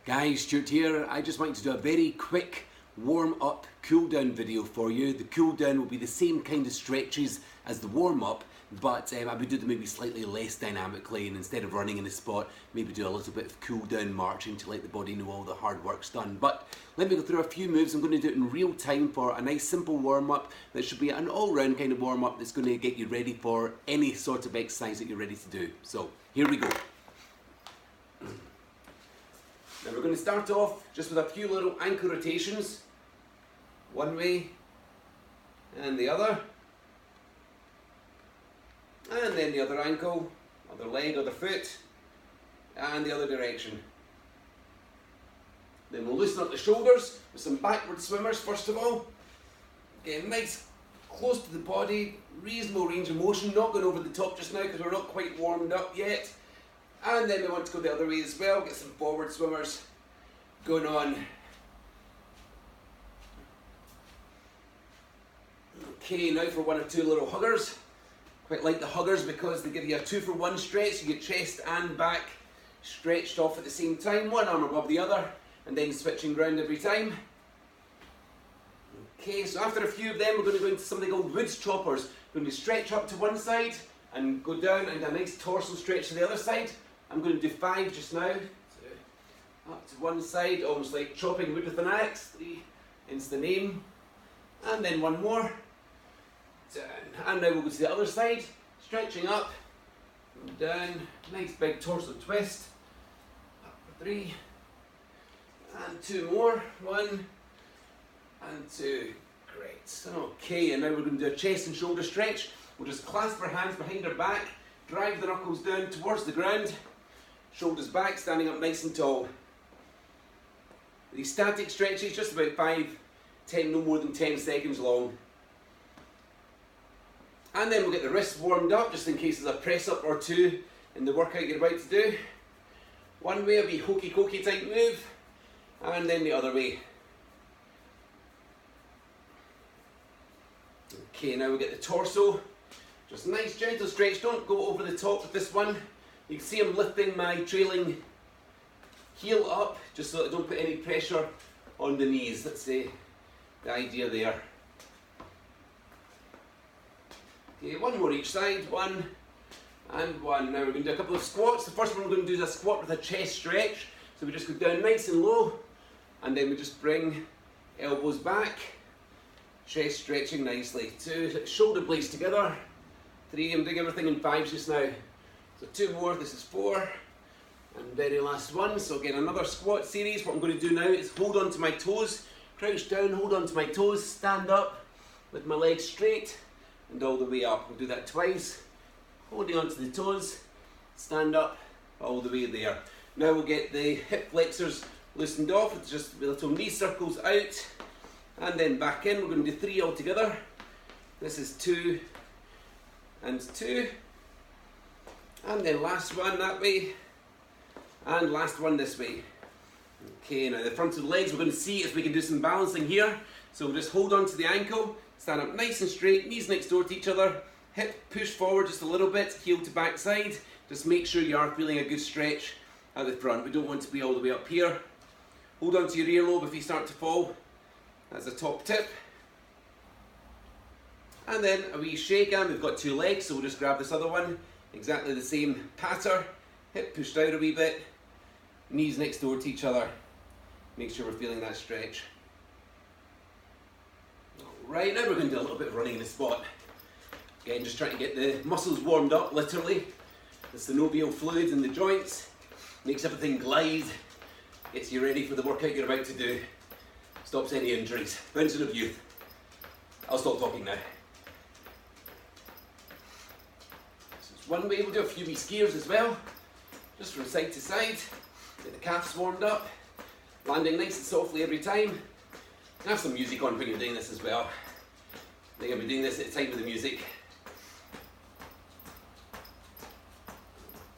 Guys, Stuart here. I just wanted to do a very quick warm-up cool-down video for you. The cool-down will be the same kind of stretches as the warm-up, but I would do them maybe slightly less dynamically, and instead of running in a spot, maybe do a little bit of cool-down marching to let the body know all the hard work's done. But let me go through a few moves. I'm going to do it in real time for a nice simple warm-up that should be an all-round kind of warm-up that's going to get you ready for any sort of exercise that you're ready to do. So, here we go. Now we're going to start off just with a few little ankle rotations, one way and the other, and then the other ankle, other leg, other foot, and the other direction. Then we'll loosen up the shoulders with some backward swimmers first of all. Get nice close to the body, reasonable range of motion, not going over the top just now because we're not quite warmed up yet. And then we want to go the other way as well, get some forward swimmers going on. Okay, now for one or two little huggers. Quite like the huggers because they give you a 2-for-1 stretch. You get chest and back stretched off at the same time, one arm above the other, and then switching round every time. Okay, so after a few of them, we're going to go into something called Woods choppers. We're going to stretch up to one side and go down and a nice torso stretch to the other side. I'm going to do 5 just now. So, up to one side, almost like chopping wood with an axe. 3, hence the name. And then one more. Down. And now we'll go to the other side. Stretching up, down. Nice big torso twist. Up for 3. And 2 more. 1 and 2. Great. Okay, and now we're going to do a chest and shoulder stretch. We'll just clasp our hands behind our back, drive the knuckles down towards the ground, shoulders back, standing up nice and tall. These static stretches, just about 5-10, no more than 10 seconds long. And then we'll get the wrists warmed up, just in case there's a press up or two in the workout you're about to do. One way will be hokey cokey type move, and then the other way. Okay, now we'll get the torso. Just a nice gentle stretch, don't go over the top with this one. You can see I'm lifting my trailing heel up, just so I don't put any pressure on the knees. That's the idea there. Okay, one more each side, 1 and 1. Now we're going to do a couple of squats. The first one we're going to do is a squat with a chest stretch. So we just go down nice and low, and then we just bring elbows back, chest stretching nicely. 2, shoulder blades together. 3, I'm doing everything in 5s just now. So 2 more, this is 4, and very last one. So again, another squat series. What I'm going to do now is hold on to my toes, crouch down, hold on to my toes, stand up with my legs straight, and all the way up. We'll do that twice, holding on to the toes, stand up, all the way there. Now we'll get the hip flexors loosened off, with just little knee circles out, and then back in. We're going to do 3 altogether. This is 2, and 2, and then last one that way, and last one this way. Okay, now the front of the legs, we're going to see if we can do some balancing here. So we'll just hold on to the ankle, stand up nice and straight, knees next door to each other, hip push forward just a little bit, heel to back side. Just make sure you are feeling a good stretch at the front. We don't want to be all the way up here. Hold on to your earlobe if you start to fall. That's a top tip. And then a wee shake, and we've got 2 legs, so we'll just grab this other one. Exactly the same pattern. Hip pushed out a wee bit. Knees next door to each other. Make sure we're feeling that stretch. Alright, now we're going to do a little bit of running in the spot. Again, just trying to get the muscles warmed up, literally. The synovial fluid in the joints. Makes everything glide. Gets you ready for the workout you're about to do. Stops any injuries. Fountain of youth. I'll stop talking now. One way, we'll do a few wee skiers as well, just from side to side, get the calves warmed up, landing nice and softly every time. Have some music on when you're doing this as well. I think I'll be doing this at the time of the music.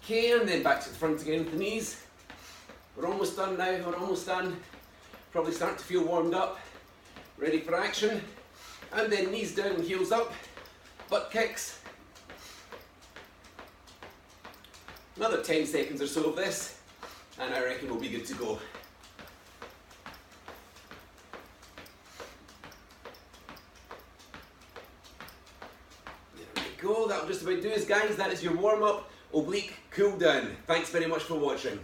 Okay, and then back to the front again with the knees. We're almost done now, we're almost done. Probably start to feel warmed up, ready for action. And then knees down and heels up, butt kicks. Another 10 seconds or so of this, and I reckon we'll be good to go. go, that'll just about do us, guys. That is your warm-up, oblique cool down. Thanks very much for watching.